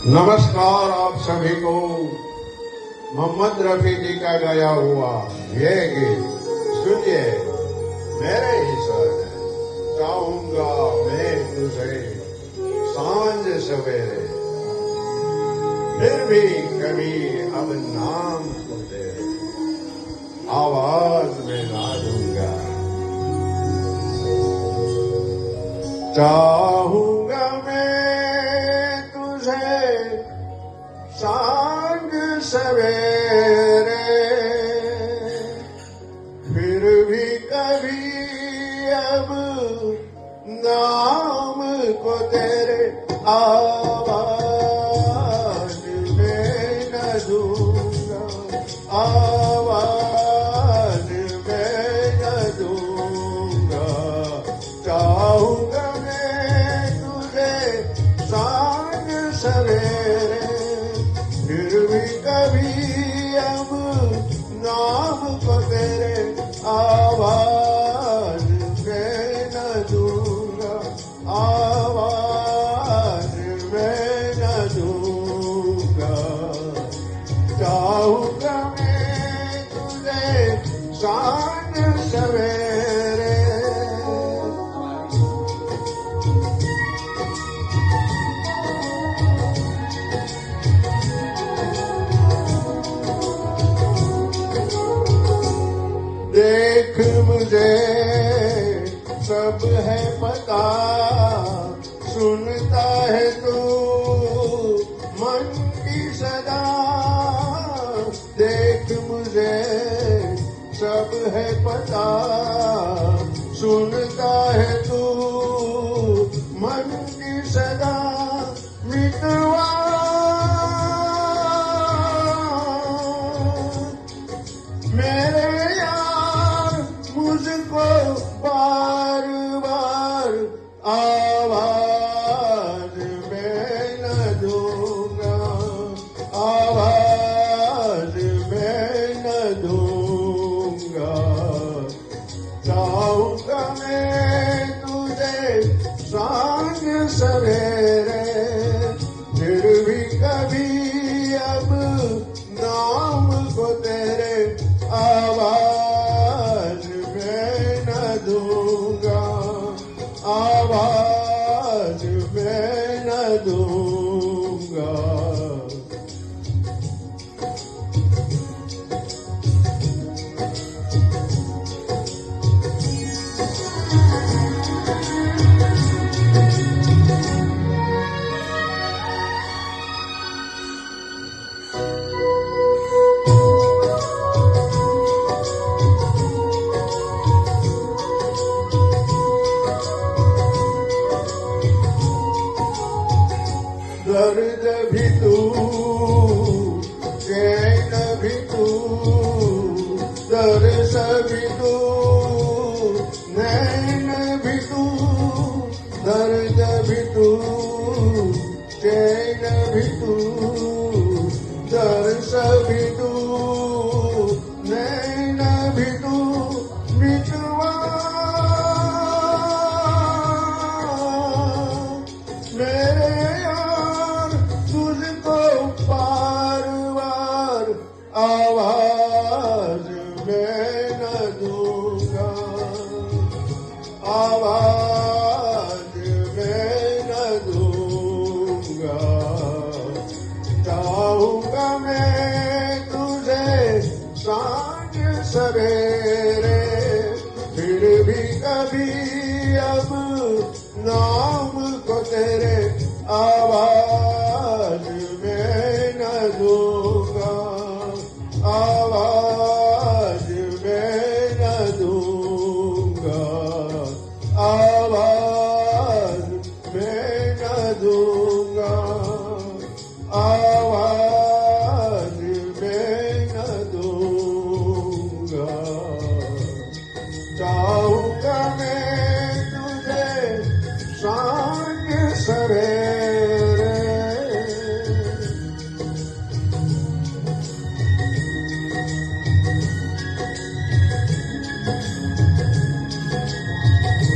नमस्कार आप सभी को। मोहम्मद रफी जी का गाया हुआ ये गीत सुनिए। मेरे ईश्वर चाहूंगा मैं तुझे सांझ सवेरे, फिर भी कभी अब नाम को तेरे आवाज में ना दूंगा। चाहूंगा मैं तुझे सांझ सवेरे, फिर भी कभी अब नाम को तेरे आवाज में न दूंगा, आवाज में न दूंगा। चाहूंगा मैं तुझे सांझ सवेरे, फिर भी कभी अब नाम को तेरे आवाज में न दूंगा, आवाज में न दूंगा। चाहूंगा मैं तुझे सांझ सवेरे। देख मुझे सब है पता, सुनता है तू मन की सदा। देख मुझे सब है पता, सुनता है तू मन की सदा। मितवा मेरे मुझको बार बार आवाज में न दूंगा, आवाज में न दूंगा। चाहूंगा मैं तुझे सांझ सवेरे, फिर भी कभी अब नाम को तेरे आवाज में न दूंगा, आवाज में न दूंगा। दर्द भी तू, चैन भी तू, दर्द भी तू, नैन भी तू। दर्द भी तू, चैन भी तू, दर्द भी तू, नैन भी तू। मितवा मेरे तुझको बार बार आवाज में न दूंगा, आवाज में न दूंगा। चाहूंगा मैं तुझे सांझ सवेरे, फिर भी कभी अब नाम को तेरे आवाज में न दूंगा, आवाज में न दूंगा, आवाज में न दूंगा।